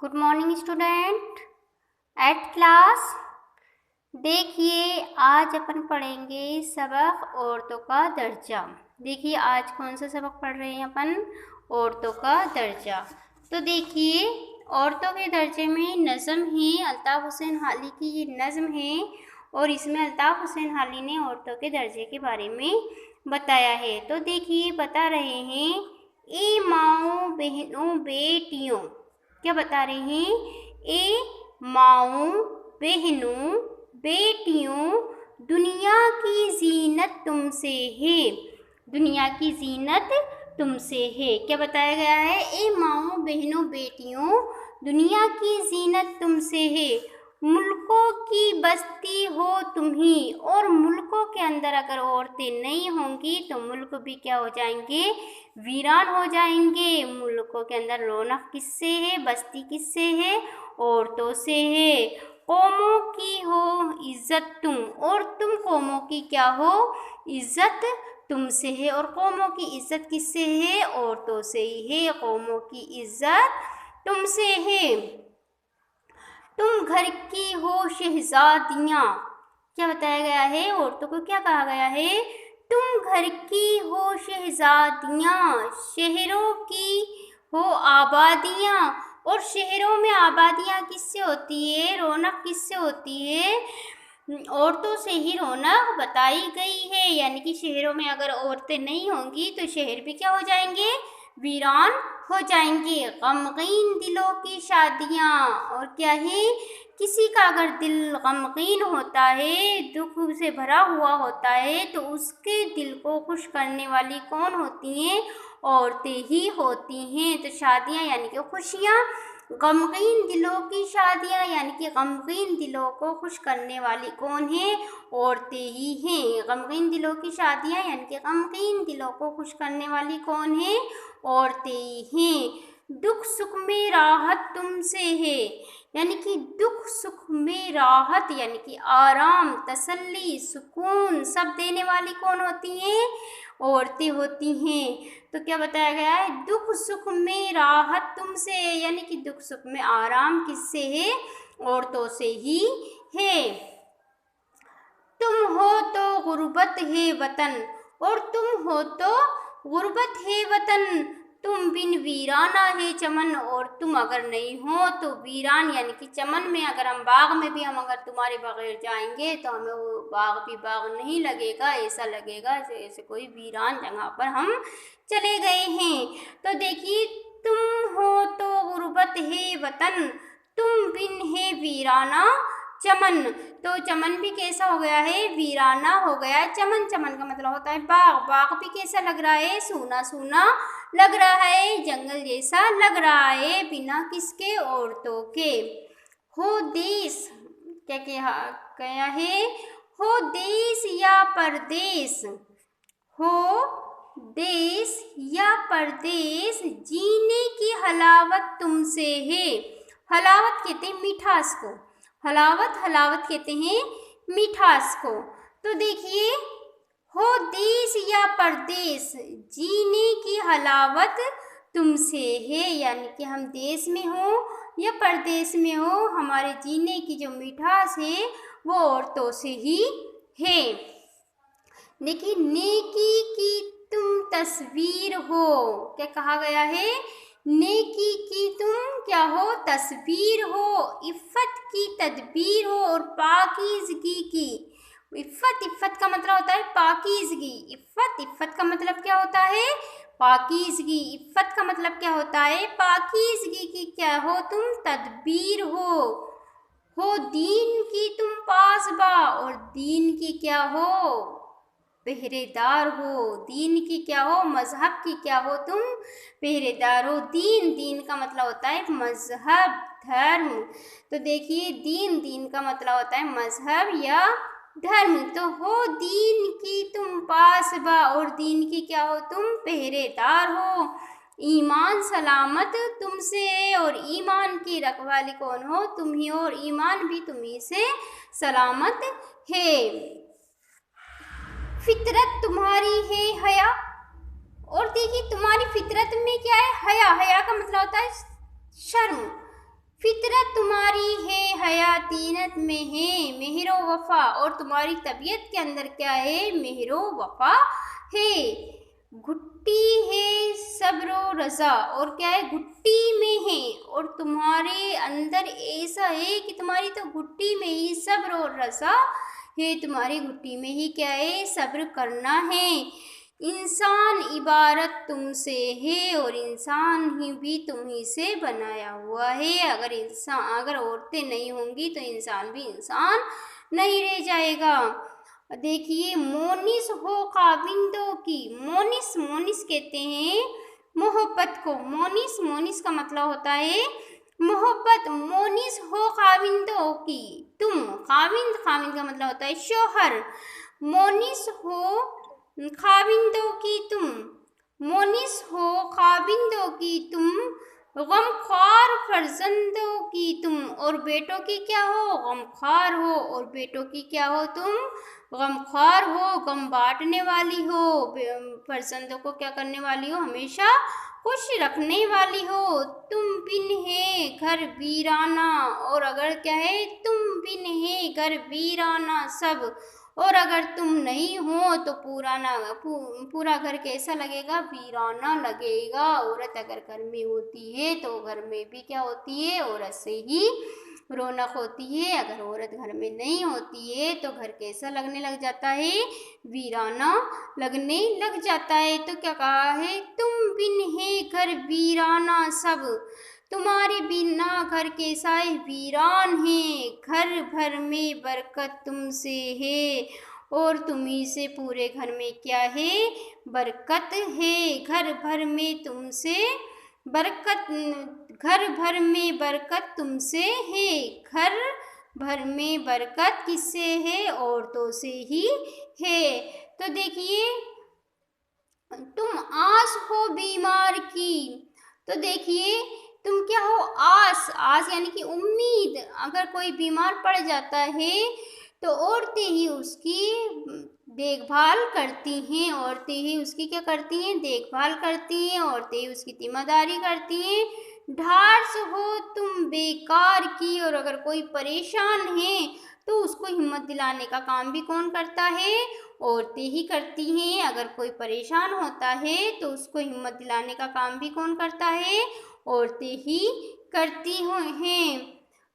Good morning student at class. देखिए आज अपन पढ़ेंगे सबक औरतों का दर्जा। देखिए आज कौन सा सबक पढ़ रहे हैं अपन, औरतों का दर्जा। तो देखिए औरतों के दर्जे में नज़म है, अल्ताफ़ हुसैन हाली की ये नज़म है और इसमें अल्ताफ़ हुसैन हाली ने औरतों के दर्जे के बारे में बताया है। तो देखिए बता रहे हैं, ए माओ बहनों बेटियों, क्या बता रहे हैं, ए माओ बहनों बेटियों, दुनिया की जीनत तुमसे है, दुनिया की जीनत तुमसे है। क्या बताया गया है, ए माओ बहनों बेटियों, दुनिया की जीनत तुमसे है, मुल्कों की बस्ती हो तुम ही, और मुल्कों के अंदर अगर औरतें नहीं होंगी तो मुल्क भी क्या हो जाएंगे, वीरान हो जाएंगे। मुल्कों के अंदर रौनक किससे है, बस्ती किससे है, औरतों से है। कौमों की हो इज्जत तुम, और तुम कौमों की क्या हो, इज्जत तुमसे है। और कौमों की इज्जत किससे है, औरतों से ही है। कौमों की इज्जत तुमसे है। तुम घर की हो शहजादियाँ, क्या बताया गया है, औरतों को क्या कहा गया है, तुम घर की हो शहजादियाँ, शहरों की हो आबादियाँ। और शहरों में आबादियाँ किससे होती है, रौनक किससे होती है, औरतों से ही रौनक बताई गई है। यानी कि शहरों में अगर औरतें नहीं होंगी तो शहर भी क्या हो जाएंगे, वीरान हो जाएंगे। गमगीन दिलों की शादियाँ, और क्या है, किसी का अगर दिल गमगीन होता है, दुख से भरा हुआ होता है, तो उसके दिल को खुश करने वाली कौन होती हैं, औरतें ही होती हैं। तो शादियाँ यानी कि खुशियाँ, गमगीन दिलों की शादियाँ यानी कि गमगीन दिलों को खुश करने वाली कौन है, औरतें ही हैं। गमगीन दिलों की शादियाँ यानी कि गमगीन दिलों को खुश करने वाली कौन है, औरतें ही हैं। दुख सुख में राहत तुमसे है, यानी कि दुख सुख में राहत यानी कि आराम, तसल्ली, सुकून सब देने वाली कौन होती हैं, औरतें होती हैं। तो क्या बताया गया है, दुख सुख में राहत तुमसे, यानी कि दुख सुख में आराम किससे है, औरतों से ही है। तुम हो तो गुर्बत है वतन, और तुम हो तो गुर्बत है वतन, तुम बिन वीराना है चमन, और तुम अगर नहीं हो तो वीरान यानी कि चमन में अगर हम बाग में भी हम अगर तुम्हारे बगैर जाएंगे तो हमें वो बाग भी बाग नहीं लगेगा, ऐसा लगेगा जैसे कोई वीरान जगह पर हम चले गए हैं। तो देखिए, तुम हो तो गुर्बत है वतन, तुम बिन है वीराना चमन। तो चमन भी कैसा हो गया है, वीराना हो गया है। चमन, चमन का मतलब होता है बाग, बाग भी कैसा लग रहा है, सूना सूना लग रहा है, जंगल जैसा लग रहा है, बिना किसके, औरतों के। हो देश, क्या क्या है, हो देश या परदेश, हो देश या परदेश, जीने की हलावत तुमसे है। हलावत कहते हैं मिठास को, हलावत, हलावत कहते हैं मिठास को। तो देखिए, हो देश या परदेश, जीने की हलावत तुमसे है, यानी कि हम देश में हो या परदेश में हो, हमारे जीने की जो मिठास है वो औरतों से ही है। देखिए, नेकी की तुम तस्वीर हो, क्या कहा गया है, नेकी की तुम क्या हो, तस्वीर हो, इफ़्फ़त की तदबीर हो, और पाकीज़गी की, इफ़्फ़त, इफ़्फ़त का मतलब होता है पाकीज़गी, इफ़्फ़त, इफ़्फ़त का मतलब क्या होता है, पाकीज़गी, इफ़्फ़त का मतलब क्या होता है, पाकीज़गी की क्या हो तुम, तदबीर हो दीन की तुम पासबा, और दीन की क्या हो, पहरेदार हो, दीन की क्या हो, मजहब की क्या हो तुम, पहरेदार हो। दीन, दीन का मतलब होता है मजहब, धर्म। तो देखिए, दीन, दीन का मतलब होता है मजहब या धर्म। तो हो दीन की तुम पासबा, और दीन की क्या हो तुम, पहरेदार हो। ईमान सलामत तुमसे है, और ईमान की रखवाली कौन हो, तुम ही हो, और ईमान भी तुम्ही से सलामत है। फितरत तुम्हारी है हया, और देखिए तुम्हारी फितरत में क्या है, हया, हया का मतलब होता है शर्म, हयातीनत में है मेहरो वफा, और तुम्हारी तबीयत के अंदर क्या है, मेहरो वफा है। घुट्टी है सब्रो रज़ा, और क्या है, घुट्टी में है, और तुम्हारे अंदर ऐसा है कि तुम्हारी तो घुट्टी में ही सब्र और रज़ा है, तुम्हारी घुट्टी में ही क्या है, सब्र करना है। इंसान इबारत तुमसे है, और इंसान ही भी तुम्ही से बनाया हुआ है। अगर औरतें नहीं होंगी तो इंसान भी इंसान नहीं रह जाएगा। देखिए, मोनिस हो काविंदों की, मोनिस कहते हैं मोहब्बत को। मोनिस का मतलब होता है मोहब्बत। मोनिस हो काविंदों की तुम, काविंद का मतलब होता है शोहर। मोनिस हो खाविंदों की तुम, मोनिस हो खाविंदों की तुम, गमख्वार फर्जंदों की तुम, और बेटों की क्या हो, गमख्वार हो, और बेटों की क्या हो तुम, गमख्वार हो, गम बांटने वाली हो, फर्जंदों को क्या करने वाली हो, हमेशा खुश रखने वाली हो। तुम बिन है घर वीराना, और अगर क्या है, तुम बिन है घर वीराना सब, और अगर तुम नहीं हो तो पूरा घर कैसा लगेगा, वीराना लगेगा। औरत अगर घर में होती है तो घर में भी क्या होती है, औरत से ही रौनक होती है। अगर औरत घर में नहीं होती है तो घर कैसा लगने लग जाता है, वीराना लगने लग जाता है। तो क्या कहा है, तुम बिन है घर वीराना सब, तुम्हारे बिना घर कैसा है, वीरान है। घर भर में बरकत तुमसे है, और तुम्ही से पूरे घर में क्या है, बरकत है। घर भर में तुमसे बरकत, घर भर में बरकत तुमसे है। घर भर में बरकत किससे है, औरतों से ही है। तो देखिए, तुम आस हो बीमार की, तो देखिए तुम क्या हो, आस यानी कि उम्मीद। अगर कोई बीमार पड़ जाता है तो औरतें ही उसकी देखभाल करती हैं, औरतें ही उसकी क्या करती हैं, देखभाल करती हैं, औरतें ही उसकी जिम्मेदारी करती हैं। ढाढ़स हो तुम बेकार की, और अगर कोई परेशान है तो उसको हिम्मत दिलाने का काम भी कौन करता है, औरतें ही करती हैं। अगर कोई परेशान होता है तो उसको हिम्मत दिलाने का काम भी कौन करता है, औरतें ही करती हैं।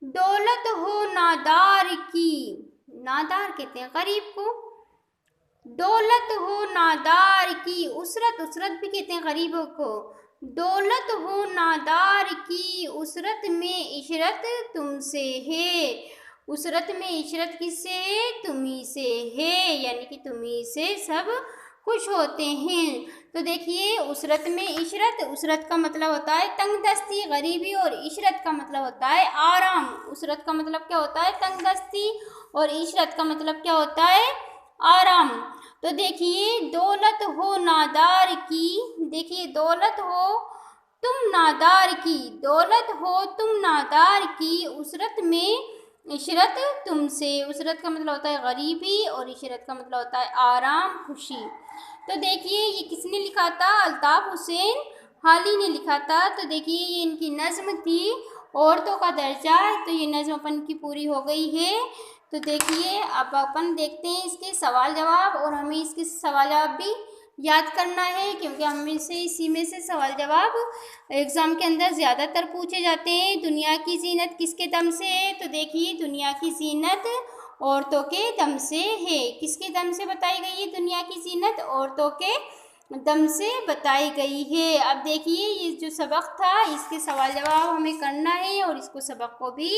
दौलत हो नादार की, नादार कहते हैं गरीब को। दौलत हो नादार की, उसरत भी कहते हैं गरीबों को। दौलत हो नादार की, उसरत में इशरत तुमसे है। उसरत में इशरत किससे है, तुम्ही से है, यानी कि तुम्ही से सब खुश होते हैं। तो देखिए, उसरत में इशरत, उसरत का मतलब होता है तंगदस्ती, गरीबी, और इशरत का मतलब होता है आराम। उसरत का मतलब क्या होता है, तंगदस्ती, और इशरत का मतलब क्या होता है, आराम। तो देखिए, दौलत हो नादार की, देखिए दौलत हो तुम नादार की, दौलत हो तुम नादार की, उसरत में इशरत तुमसे। उसरत का मतलब होता है गरीबी, और इशरत का मतलब होता है आराम, खुशी। तो देखिए, ये किसने लिखा था, अल्ताफ हुसैन हाली ने लिखा था। तो देखिए, ये इनकी नज़्म थी औरतों का दर्जा। तो ये नज़्म अपन की पूरी हो गई है। तो देखिए, अब अपन देखते हैं इसके सवाल जवाब, और हमें इसके सवाल जवाब भी याद करना है, क्योंकि हमें से इसी में से सवाल जवाब एग्ज़ाम के अंदर ज़्यादातर पूछे जाते हैं। दुनिया की जीनत किसके दम से है, तो देखिए, दुनिया की जीनत औरतों के दम से है। किसके दम से बताई गई है दुनिया की जीनत, औरतों के दम से बताई गई है। अब देखिए, ये जो सबक था इसके सवाल जवाब हमें करना है, और इसको सबक को भी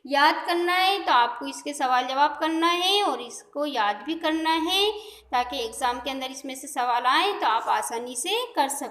याद करना है। तो आपको इसके सवाल जवाब करना है और इसको याद भी करना है, ताकि एग्ज़ाम के अंदर इसमें से सवाल आएँ तो आप आसानी से कर सकें।